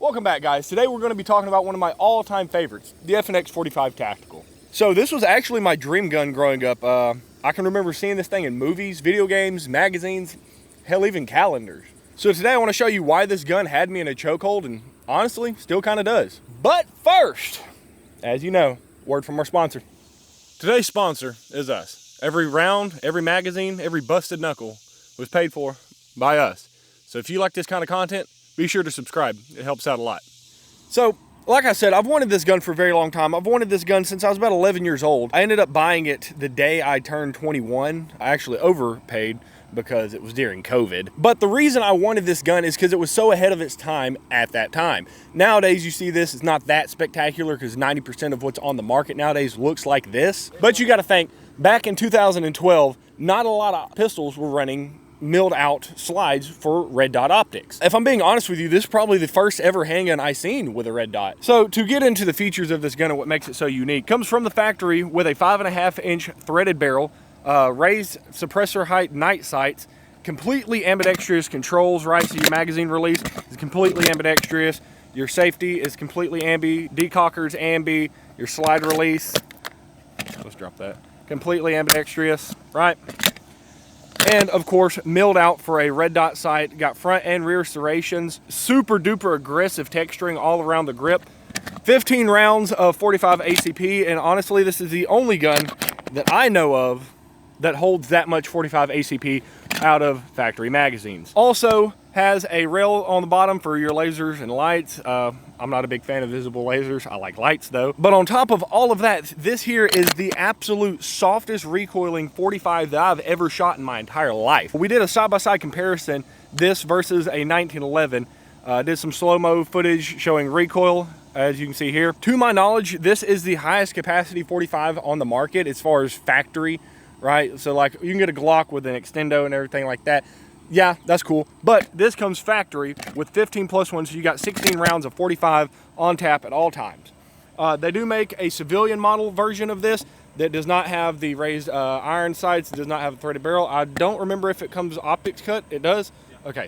Welcome back, guys. Today we're going to be talking about one of my all-time favorites, the FNX-45 Tactical. So this was actually my dream gun growing up. I can remember seeing this thing in movies, video games, magazines, hell, even calendars. So today I want to show you why this gun had me in a chokehold, and honestly, still kind of does. But first, as you know, word from our sponsor. Today's sponsor is us. Every round, every magazine, every busted knuckle was paid for by us. So if you like this kind of content, be sure to subscribe. It helps out a lot. So, like I said, I've wanted this gun for a very long time. I've wanted this gun since I was about 11 years old. I ended up buying it the day I turned 21. I actually overpaid because it was during COVID. But the reason I wanted this gun is because it was so ahead of its time at that time. Nowadays, you see this, it's not that spectacular because 90% of what's on the market nowadays looks like this. But you got to think, back in 2012, not a lot of pistols were running milled out slides for red dot optics. If I'm being honest with you, this is probably the first ever handgun I seen with a red dot. So to get into the features of this gun and what makes it so unique, comes from the factory with a 5.5-inch threaded barrel, raised suppressor height night sights, completely ambidextrous controls, right? So your magazine release is completely ambidextrous, your safety is completely ambi, decocker's ambi, your slide release, let's drop that, completely ambidextrous, right? And of course, milled out for a red dot sight, got front and rear serrations, super duper aggressive texturing all around the grip, 15 rounds of 45 ACP, and honestly, this is the only gun that I know of that holds that much 45 ACP out of factory magazines. Also has a rail on the bottom for your lasers and lights. I'm not a big fan of visible lasers. I like lights though. But on top of all of that, this here is the absolute softest recoiling 45 that I've ever shot in my entire life. We did a side-by-side comparison, this versus a 1911. Did some slow-mo footage showing recoil, as you can see here. To my knowledge, this is the highest capacity 45 on the market as far as factory, right? So like you can get a Glock with an extendo and everything like that. Yeah, that's cool. But this comes factory with 15 plus one, so you got 16 rounds of 45 on tap at all times. They do make a civilian model version of this that does not have the raised iron sights, does not have a threaded barrel. I don't remember if it comes optics cut. It does? Okay.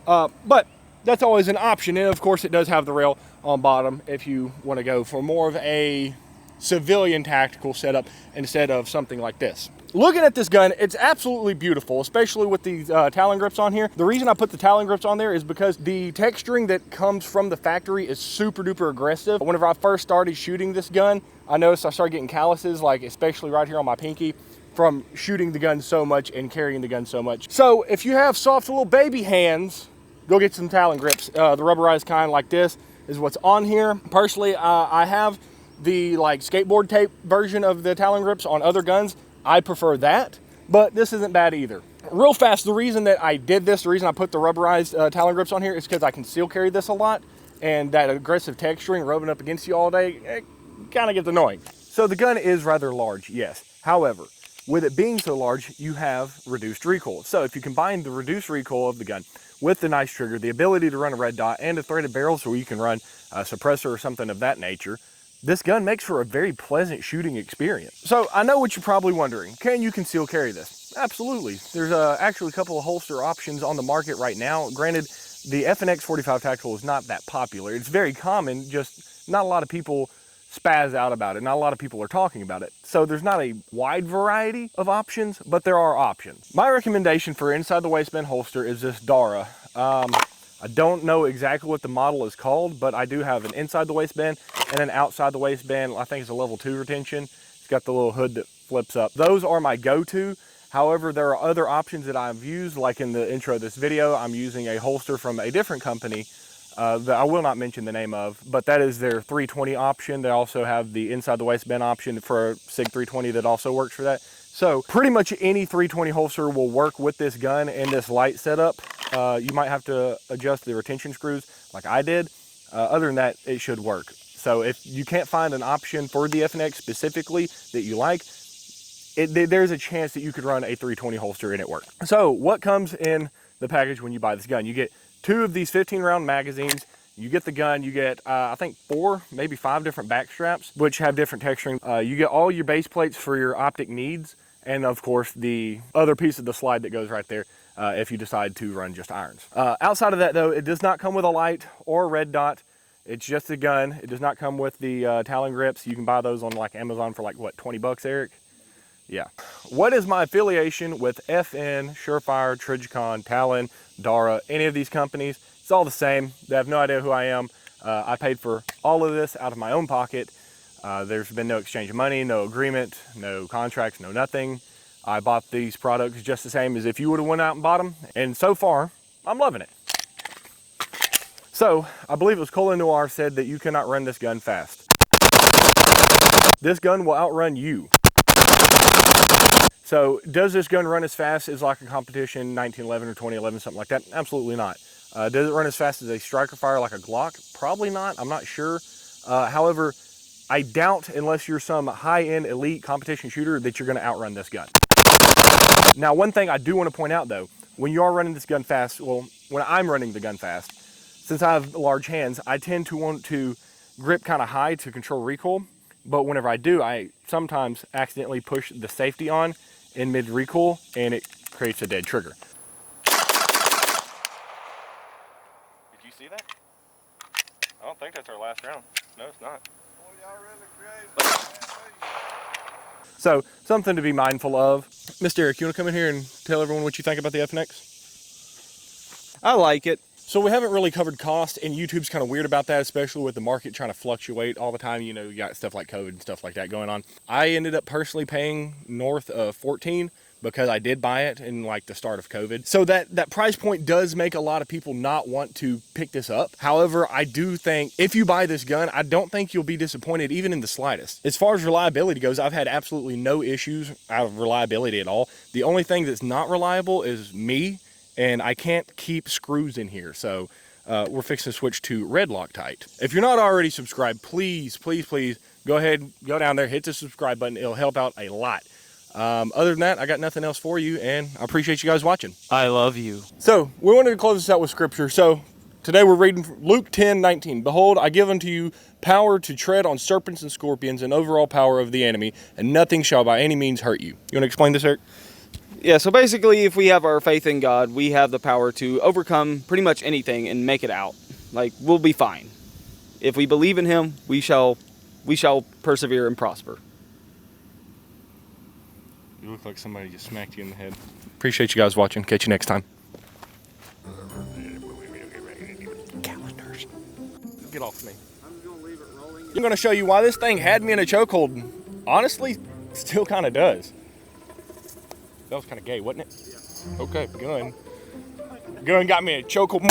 But that's always an option. And of course, it does have the rail on bottom if you want to go for more of a civilian tactical setup instead of something like this. Looking at this gun, it's absolutely beautiful, especially with these Talon grips on here. The reason I put the Talon grips on there is because the texturing that comes from the factory is super duper aggressive. Whenever I first started shooting this gun, I noticed I started getting calluses, like especially right here on my pinky, from shooting the gun so much and carrying the gun so much. So if you have soft little baby hands, go get some Talon grips. The rubberized kind like this is what's on here. Personally, I have the like skateboard tape version of the Talon grips on other guns. I prefer that, but this isn't bad either. Real fast, the reason that I did this, the reason I put the rubberized Talon grips on here is because I can conceal carry this a lot, and that aggressive texturing rubbing up against you all day, it kind of gets annoying. So the gun is rather large, yes. However, with it being so large, you have reduced recoil. So if you combine the reduced recoil of the gun with the nice trigger, the ability to run a red dot, and a threaded barrel so you can run a suppressor or something of that nature, this gun makes for a very pleasant shooting experience. So I know what you're probably wondering, can you conceal carry this? Absolutely. There's actually a couple of holster options on the market right now. Granted, the FNX-45 Tactical is not that popular. It's very common, just not a lot of people spaz out about it. Not a lot of people are talking about it. So there's not a wide variety of options, but there are options. My recommendation for inside the waistband holster is this Dara. I don't know exactly what the model is called, but I do have an inside the waistband and an outside the waistband. I think it's a level 2 retention. It's got the little hood that flips up. Those are my go-to. However, there are other options that I've used, like in the intro of this video, I'm using a holster from a different company that I will not mention the name of, but that is their 320 option. They also have the inside the waistband option for a SIG 320 that also works for that. So pretty much any 320 holster will work with this gun and this light setup. You might have to adjust the retention screws like I did. Other than that, it should work. So if you can't find an option for the FNX specifically that you like, there's a chance that you could run a 320 holster and it work. So what comes in the package when you buy this gun? You get 2 of these 15 round magazines. You get the gun, you get, I think 4, maybe 5 different back straps, which have different texturing. You get all your base plates for your optic needs. And of course, the other piece of the slide that goes right there if you decide to run just irons. Outside of that though, it does not come with a light or a red dot. It's just a gun. It does not come with the Talon grips. You can buy those on like Amazon for like, what, 20 bucks, Eric? Yeah. What is my affiliation with FN, Surefire, Trijicon, Talon, Dara, any of these companies? It's all the same. They have no idea who I am. I paid for all of this out of my own pocket. There's been no exchange of money, no agreement, no contracts, no nothing. I bought these products just the same as if you would have went out and bought them. And so far, I'm loving it. So, I believe it was Colin Noir said that you cannot run this gun fast. This gun will outrun you. So, does this gun run as fast as like a competition 1911 or 2011, something like that? Absolutely not. Does it run as fast as a striker fire like a Glock? Probably not, I'm not sure. However, I doubt, unless you're some high-end elite competition shooter, that you're gonna outrun this gun. Now, one thing I do want to point out though, when you are running this gun fast, well, when I'm running the gun fast, since I have large hands, I tend to want to grip kind of high to control recoil. But whenever I do, I sometimes accidentally push the safety on in mid recoil and it creates a dead trigger. Did you see that? I don't think that's our last round. No, it's not. Well, y'all really crazy. So, something to be mindful of. Mr. Eric, you want to come in here and tell everyone what you think about the FNX? I like it. So we haven't really covered cost, and YouTube's kind of weird about that, especially with the market trying to fluctuate all the time. You know, you got stuff like COVID and stuff like that going on. I ended up personally paying north of 14 because I did buy it in like the start of COVID. So that price point does make a lot of people not want to pick this up. However, I do think if you buy this gun, I don't think you'll be disappointed even in the slightest. As far as reliability goes, I've had absolutely no issues out of reliability at all. The only thing that's not reliable is me. And I can't keep screws in here, so we're fixing to switch to red Loctite. If you're not already subscribed, please, please, please go ahead, go down there, hit the subscribe button. It'll help out a lot. Other than that, I got nothing else for you, and I appreciate you guys watching. I love you. So we wanted to close this out with scripture. So today we're reading Luke 10:19. Behold, I give unto you power to tread on serpents and scorpions and overall power of the enemy, and nothing shall by any means hurt you. You want to explain this, Eric? Yeah, so basically if we have our faith in God, we have the power to overcome pretty much anything and make it out. Like, we'll be fine. If we believe in him, we shall persevere and prosper. You look like somebody just smacked you in the head. Appreciate you guys watching. Catch you next time. Calendars. Get off me. I'm going to leave it rolling. I'm going to show you why this thing had me in a chokehold. Honestly, still kind of does. That was kind of gay, wasn't it? Yeah. Okay, gun. Gun got me in a chokehold.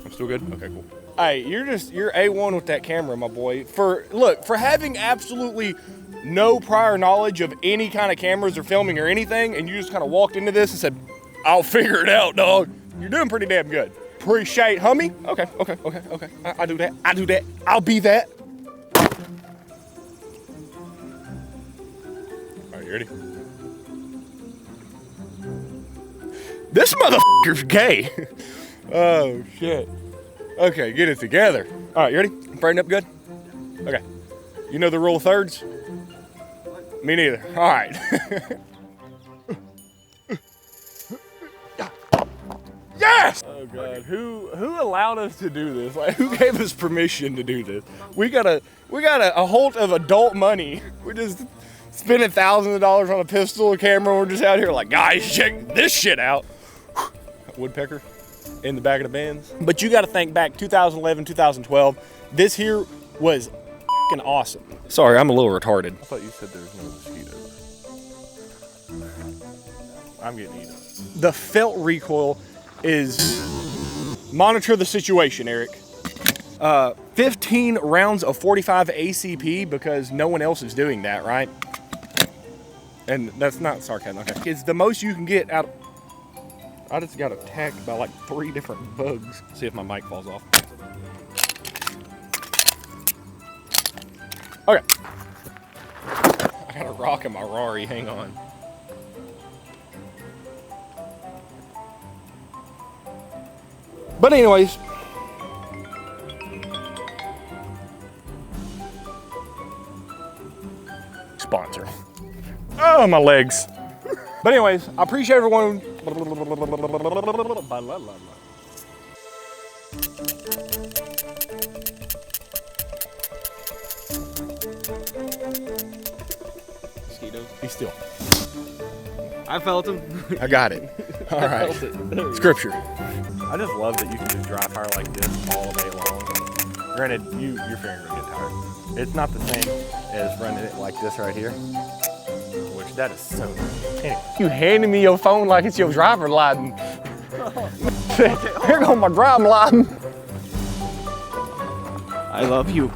I'm still good? Okay, cool. Hey, you're A1 with that camera, my boy. For having absolutely no prior knowledge of any kind of cameras or filming or anything, and you just kind of walked into this and said, I'll figure it out, dog. You're doing pretty damn good. Appreciate, homie. Okay. I do that. I'll be that. You ready? This motherfucker's gay. Oh, shit. Okay, get it together. All right, you ready? Brighten up good? Okay. You know the rule of thirds? Me neither. All right. Yes! Oh, God. Who allowed us to do this? Like, who gave us permission to do this? We got a holt of adult money. We're just spending thousands of dollars on a pistol, a camera. We're just out here like, guys, check this shit out. Woodpecker in the back of the Benz. But you got to think back 2011, 2012. This here was f***ing awesome. Sorry, I'm a little retarded. I thought you said there was no mosquitoes. I'm getting eaten. The felt recoil is monitor the situation, Eric. 15 rounds of 45 ACP because no one else is doing that, right? And that's not sarcasm, okay. It's the most you can get out of... I just got attacked by like 3 different bugs. See if my mic falls off. Okay. I got a rock in my Rari, hang on. But anyways. Sponsor. Oh, my legs. But anyways, I appreciate everyone. Mosquitoes. Be still. I felt them. I got it. All right. It. Scripture. I just love that you can just dry fire like this all day long. Granted, your fingers will get tired. It's not the same as running it like this right here, which that is so nice. Anyway, you handing me your phone like it's your driver's license. Here goes my driving license. I love you.